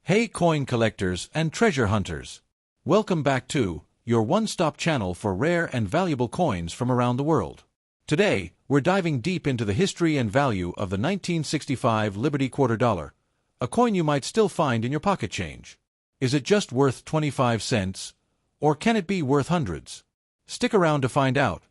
Hey coin collectors and treasure hunters! Welcome back to your one-stop channel for rare and valuable coins from around the world. Today, we're diving deep into the history and value of the 1965 Liberty Quarter Dollar, a coin you might still find in your pocket change. Is it just worth 25 cents? Or can it be worth hundreds? Stick around to find out.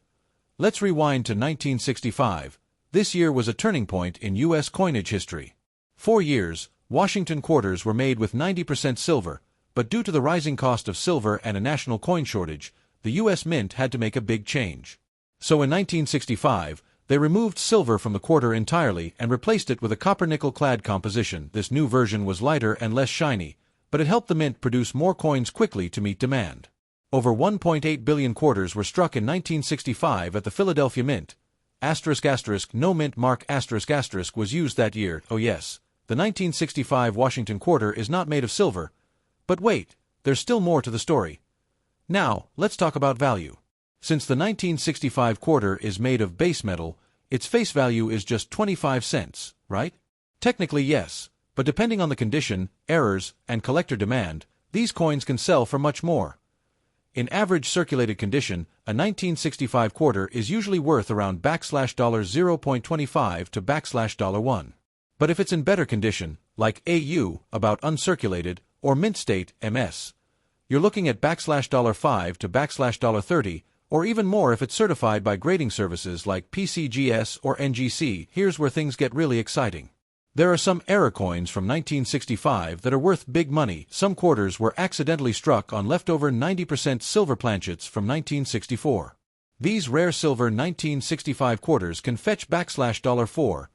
Let's rewind to 1965. This year was a turning point in U.S. coinage history. For years, Washington quarters were made with 90% silver, but due to the rising cost of silver and a national coin shortage, the U.S. Mint had to make a big change. So in 1965, they removed silver from the quarter entirely and replaced it with a copper-nickel clad composition. This new version was lighter and less shiny, but it helped the mint produce more coins quickly to meet demand. Over 1.8 billion quarters were struck in 1965 at the Philadelphia Mint. No mint mark was used that year. Oh yes, the 1965 Washington quarter is not made of silver. But wait, there's still more to the story. Now, let's talk about value. Since the 1965 quarter is made of base metal, its face value is just 25 cents, right? Technically yes, but depending on the condition, errors, and collector demand, these coins can sell for much more. In average circulated condition, a 1965 quarter is usually worth around $0.25 to $1. But if it's in better condition, like AU, about uncirculated, or mint state, MS, you're looking at $5 to $30, or even more if it's certified by grading services like PCGS or NGC. Here's where things get really exciting. There are some error coins from 1965 that are worth big money. Some quarters were accidentally struck on leftover 90% silver planchets from 1964. These rare silver 1965 quarters can fetch $4,000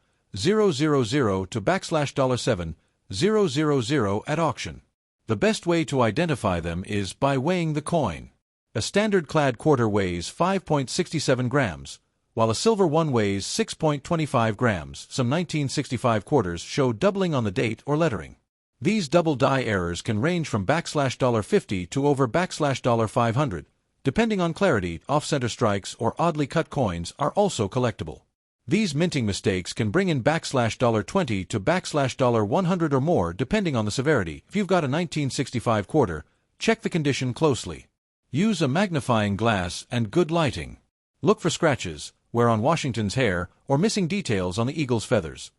to $7,000 at auction. The best way to identify them is by weighing the coin. A standard clad quarter weighs 5.67 grams, while a silver one weighs 6.25 grams. Some 1965 quarters show doubling on the date or lettering. These double die errors can range from $50 to over $500. Depending on clarity, off-center strikes or oddly cut coins are also collectible. These minting mistakes can bring in $20 to $100 or more depending on the severity. If you've got a 1965 quarter, check the condition closely. Use a magnifying glass and good lighting. Look for scratches, wear on Washington's hair, or missing details on the eagle's feathers.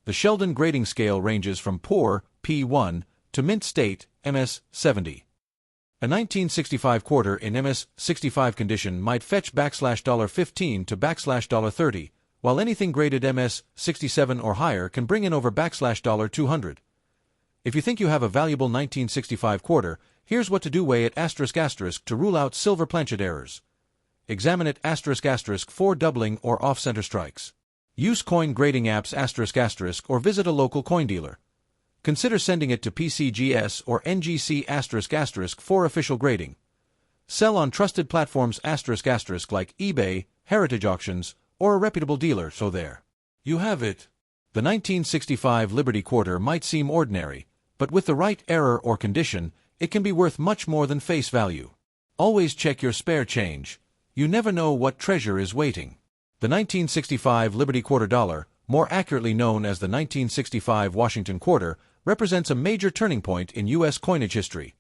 The Sheldon grading scale ranges from poor, P1, to mint state, MS70. A 1965 quarter in MS65 condition might fetch $15 to $30, while anything graded MS67 or higher can bring in over $200. If you think you have a valuable 1965 quarter, here's what to do: weigh it * to rule out silver planchet errors. Examine it * for doubling or off-center strikes. Use coin grading apps * or visit a local coin dealer. Consider sending it to PCGS or NGC * for official grading. Sell on trusted platforms * like eBay, Heritage Auctions, or a reputable dealer. So there you have it. The 1965 Liberty Quarter might seem ordinary, but with the right error or condition, it can be worth much more than face value. Always check your spare change. You never know what treasure is waiting. The 1965 Liberty Quarter Dollar, more accurately known as the 1965 Washington Quarter, represents a major turning point in U.S. coinage history.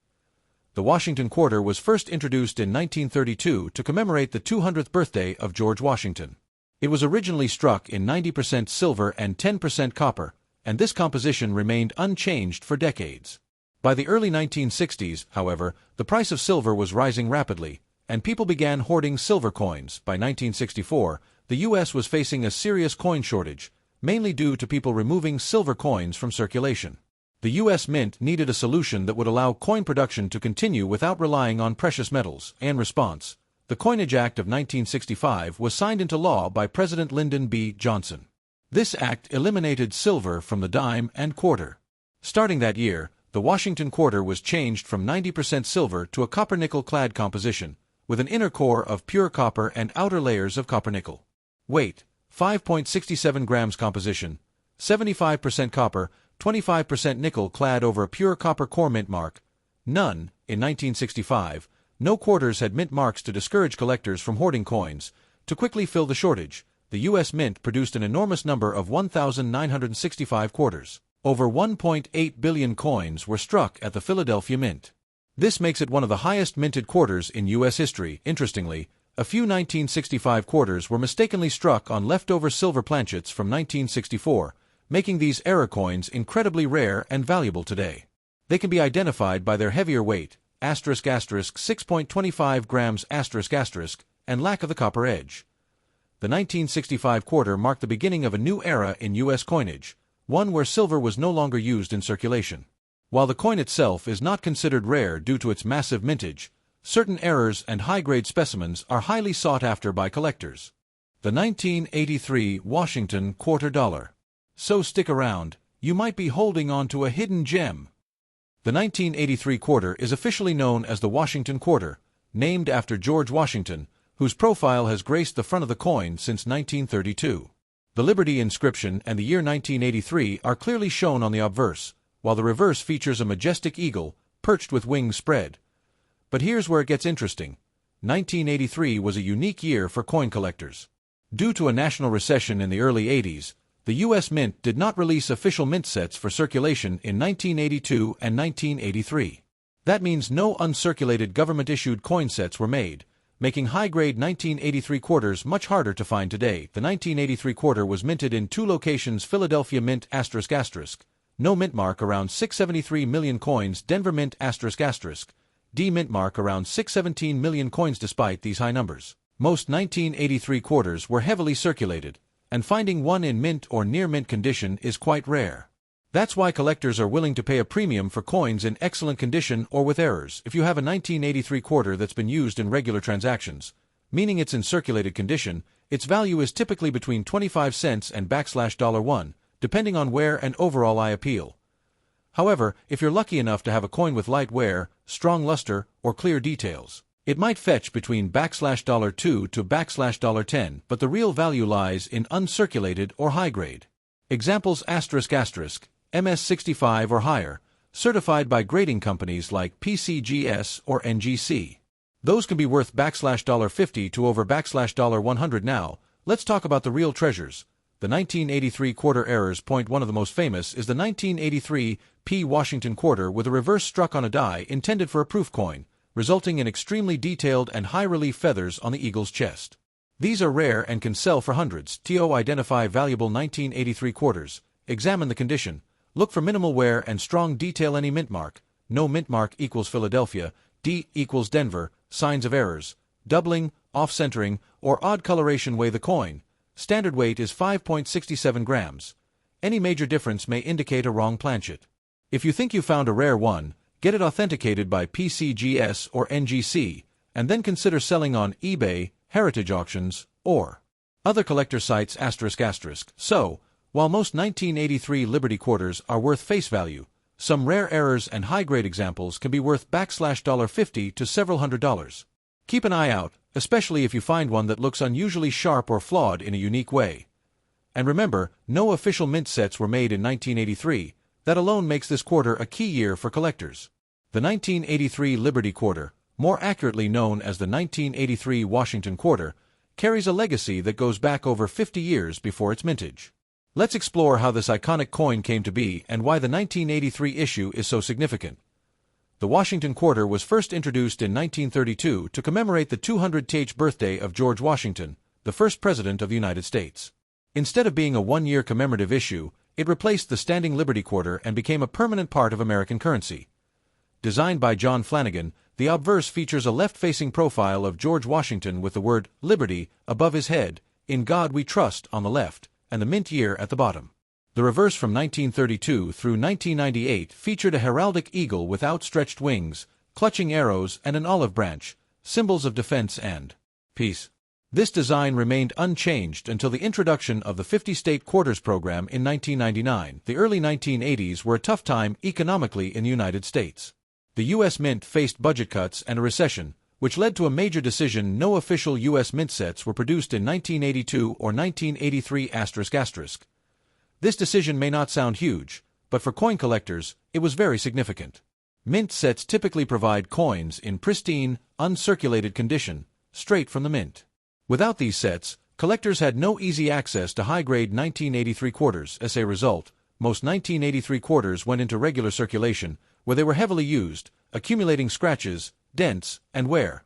The Washington Quarter was first introduced in 1932 to commemorate the 200th birthday of George Washington. It was originally struck in 90% silver and 10% copper, and this composition remained unchanged for decades. By the early 1960s, however, the price of silver was rising rapidly, and people began hoarding silver coins. By 1964, the U.S. was facing a serious coin shortage, mainly due to people removing silver coins from circulation. The U.S. Mint needed a solution that would allow coin production to continue without relying on precious metals. In response, the Coinage Act of 1965 was signed into law by President Lyndon B. Johnson. This act eliminated silver from the dime and quarter. Starting that year, the Washington quarter was changed from 90% silver to a copper-nickel clad composition, with an inner core of pure copper and outer layers of copper-nickel. Weight: 5.67 grams composition, 75% copper, 25% nickel clad over a pure copper core. Mint mark: none. In 1965, no quarters had mint marks to discourage collectors from hoarding coins. To quickly fill the shortage, the U.S. Mint produced an enormous number of 1,965 quarters. Over 1.8 billion coins were struck at the Philadelphia Mint. This makes it one of the highest minted quarters in U.S. history. Interestingly, a few 1965 quarters were mistakenly struck on leftover silver planchets from 1964, making these error coins incredibly rare and valuable today. They can be identified by their heavier weight, asterisk asterisk 6.25 grams asterisk asterisk, and lack of the copper edge. The 1965 quarter marked the beginning of a new era in U.S. coinage, one where silver was no longer used in circulation. While the coin itself is not considered rare due to its massive mintage, certain errors and high-grade specimens are highly sought after by collectors. The 1983 Washington Quarter Dollar. So stick around, you might be holding on to a hidden gem. The 1983 quarter is officially known as the Washington Quarter, named after George Washington, whose profile has graced the front of the coin since 1932. The Liberty inscription and the year 1983 are clearly shown on the obverse, while the reverse features a majestic eagle, perched with wings spread. But here's where it gets interesting. 1983 was a unique year for coin collectors. Due to a national recession in the early 80s, the U.S. Mint did not release official mint sets for circulation in 1982 and 1983. That means no uncirculated government-issued coin sets were made, making high-grade 1983 quarters much harder to find today. The 1983 quarter was minted in two locations: Philadelphia Mint asterisk asterisk, no mint mark around 673 million coins, Denver Mint asterisk asterisk, D mint mark around 617 million coins. Despite these high numbers, most 1983 quarters were heavily circulated, and finding one in mint or near mint condition is quite rare. That's why collectors are willing to pay a premium for coins in excellent condition or with errors. If you have a 1983 quarter that's been used in regular transactions, meaning it's in circulated condition, its value is typically between 25 cents and $1, depending on wear and overall eye appeal. However, if you're lucky enough to have a coin with light wear, strong luster, or clear details, it might fetch between $2 to $10, but the real value lies in uncirculated or high grade. Examples asterisk asterisk, MS65 or higher, certified by grading companies like PCGS or NGC. Those can be worth $50 to over $100. Now, let's talk about the real treasures. The 1983 quarter errors point. One of the most famous is the 1983 P. Washington quarter with a reverse struck on a die intended for a proof coin, resulting in extremely detailed and high-relief feathers on the eagle's chest. These are rare and can sell for hundreds. To identify valuable 1983 quarters, examine the condition, look for minimal wear and strong detail. Any mint mark, no mint mark equals Philadelphia, D equals Denver, signs of errors, doubling, off-centering, or odd coloration. Weigh the coin. Standard weight is 5.67 grams. Any major difference may indicate a wrong planchet. If you think you found a rare one, get it authenticated by PCGS or NGC, and then consider selling on eBay, heritage auctions, or other collector sites asterisk asterisk. So, while most 1983 Liberty quarters are worth face value, some rare errors and high-grade examples can be worth $50 to several $100. Keep an eye out, especially if you find one that looks unusually sharp or flawed in a unique way. And remember, no official mint sets were made in 1983. That alone makes this quarter a key year for collectors. The 1983 Liberty Quarter, more accurately known as the 1983 Washington Quarter, carries a legacy that goes back over 50 years before its mintage. Let's explore how this iconic coin came to be and why the 1983 issue is so significant. The Washington Quarter was first introduced in 1932 to commemorate the 200th birthday of George Washington, the first President of the United States. Instead of being a one-year commemorative issue, it replaced the standing Liberty Quarter and became a permanent part of American currency. Designed by John Flanagan, the obverse features a left-facing profile of George Washington with the word Liberty above his head, In God We Trust on the left, and the mint year at the bottom. The reverse from 1932 through 1998 featured a heraldic eagle with outstretched wings, clutching arrows and an olive branch, symbols of defense and peace. This design remained unchanged until the introduction of the 50-state quarters program in 1999. The early 1980s were a tough time economically in the United States. The U.S. Mint faced budget cuts and a recession, which led to a major decision: no official U.S. mint sets were produced in 1982 or 1983 ***. This decision may not sound huge, but for coin collectors, it was very significant. Mint sets typically provide coins in pristine, uncirculated condition, straight from the mint. Without these sets, collectors had no easy access to high-grade 1983 quarters. As a result, most 1983 quarters went into regular circulation, where they were heavily used, accumulating scratches, dents, and wear.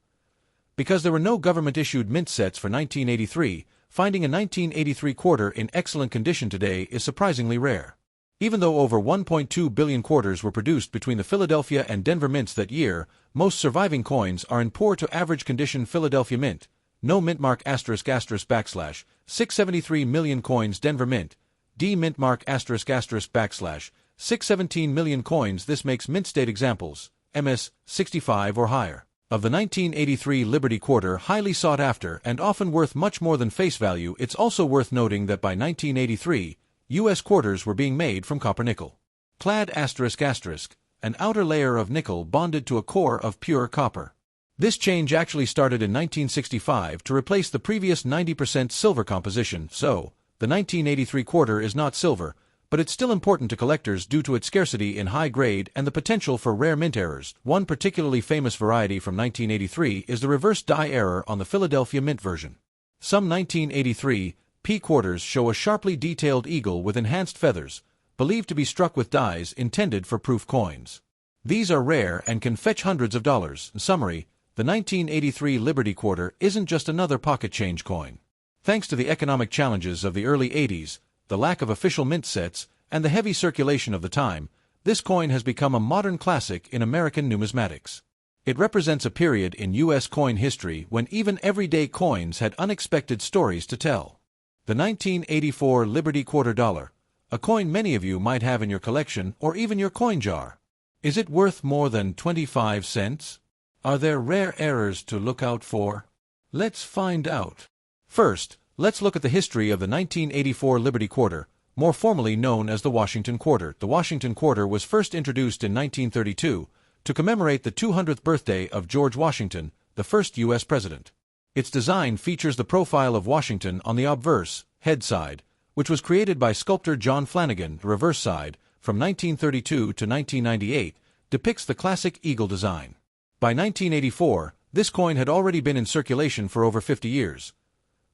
Because there were no government-issued mint sets for 1983, finding a 1983 quarter in excellent condition today is surprisingly rare. Even though over 1.2 billion quarters were produced between the Philadelphia and Denver mints that year, most surviving coins are in poor to average condition Philadelphia Mint, no mint mark ***, 673 million coins Denver Mint, D mint mark ***, 617 million coins. This makes mint state examples, MS, 65 or higher, of the 1983 Liberty Quarter highly sought after and often worth much more than face value. It's also worth noting that by 1983, U.S. quarters were being made from copper nickel clad ***, an outer layer of nickel bonded to a core of pure copper. This change actually started in 1965 to replace the previous 90% silver composition, so the 1983 quarter is not silver, but it's still important to collectors due to its scarcity in high grade and the potential for rare mint errors. One particularly famous variety from 1983 is the reverse die error on the Philadelphia Mint version. Some 1983 P quarters show a sharply detailed eagle with enhanced feathers, believed to be struck with dies intended for proof coins. These are rare and can fetch hundreds of dollars. In summary, the 1983 Liberty Quarter isn't just another pocket change coin. Thanks to the economic challenges of the early 80s, the lack of official mint sets, and the heavy circulation of the time, this coin has become a modern classic in American numismatics. It represents a period in U.S. coin history when even everyday coins had unexpected stories to tell. The 1984 Liberty Quarter Dollar, a coin many of you might have in your collection or even your coin jar. Is it worth more than 25 cents? Are there rare errors to look out for? Let's find out. First, let's look at the history of the 1984 Liberty Quarter, more formally known as the Washington Quarter. The Washington Quarter was first introduced in 1932 to commemorate the 200th birthday of George Washington, the first U.S. president. Its design features the profile of Washington on the obverse, head side, which was created by sculptor John Flanagan. The reverse side, from 1932 to 1998, depicts the classic eagle design. By 1984, this coin had already been in circulation for over 50 years.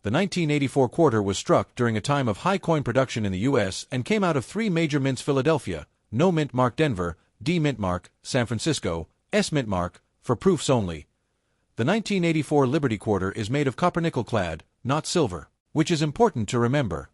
The 1984 quarter was struck during a time of high coin production in the U.S. and came out of three major mints: Philadelphia, no mint mark Denver, D mint mark, San Francisco, S mint mark, for proofs only. The 1984 Liberty Quarter is made of copper nickel clad, not silver, which is important to remember.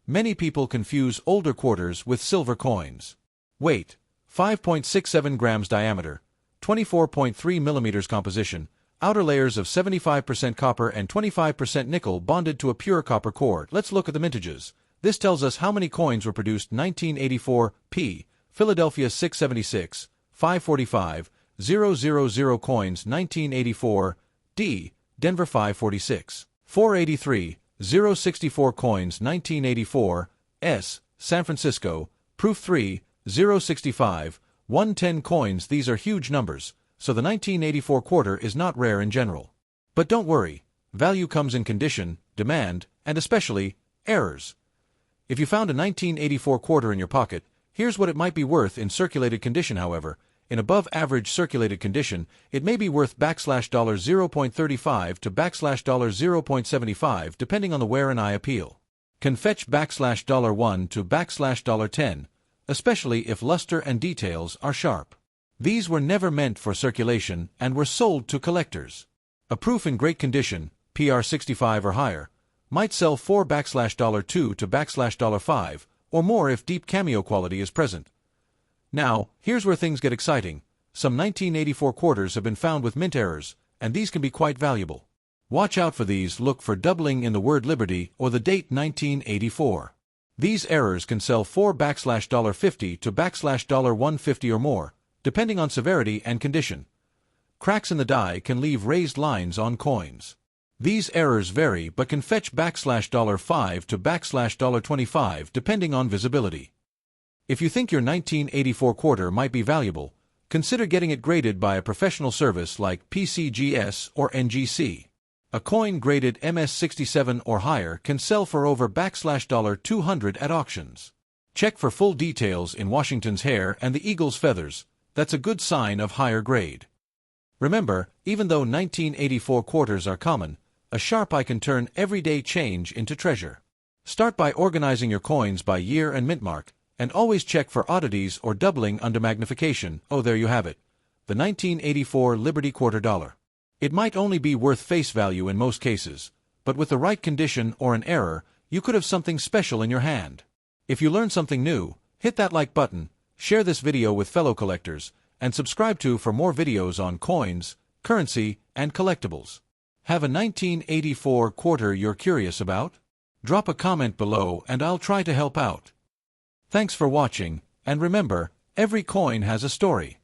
Many people confuse older quarters with silver coins. Weight: 5.67 grams diameter, 24.3 millimeters composition, outer layers of 75% copper and 25% nickel bonded to a pure copper core. Let's look at the mintages. This tells us how many coins were produced. 1984 P, Philadelphia 676, 545, 000 coins. 1984 D, Denver 546, 483, 064 coins. 1984 S, San Francisco, proof 3, 065, 110 coins. These are huge numbers, so the 1984 quarter is not rare in general. But don't worry, value comes in condition, demand, and especially, errors. If you found a 1984 quarter in your pocket, here's what it might be worth in circulated condition. However, in above average circulated condition, it may be worth $0.35 to $0.75 depending on the wear and eye appeal. Can fetch $1 to $10, especially if luster and details are sharp. These were never meant for circulation and were sold to collectors. A proof in great condition, PR 65 or higher, might sell for $2 to $5 or more if deep cameo quality is present. Now, here's where things get exciting. Some 1984 quarters have been found with mint errors, and these can be quite valuable. Watch out for these. Look for doubling in the word Liberty or the date 1984. These errors can sell for $50 to $150 or more, depending on severity and condition. Cracks in the die can leave raised lines on coins. These errors vary but can fetch $5 to $25 depending on visibility. If you think your 1984 quarter might be valuable, consider getting it graded by a professional service like PCGS or NGC. A coin graded MS67 or higher can sell for over $200 at auctions. Check for full details in Washington's hair and the eagle's feathers. That's a good sign of higher grade. Remember, even though 1984 quarters are common, a sharp eye can turn everyday change into treasure. Start by organizing your coins by year and mint mark, And always check for oddities or doubling under magnification. Oh, there you have it. The 1984 Liberty Quarter Dollar. It might only be worth face value in most cases, but with the right condition or an error, you could have something special in your hand. If you learned something new, hit that like button, share this video with fellow collectors, and subscribe for more videos on coins, currency, and collectibles. Have a 1984 quarter you're curious about? Drop a comment below and I'll try to help out. Thanks for watching, and remember, every coin has a story.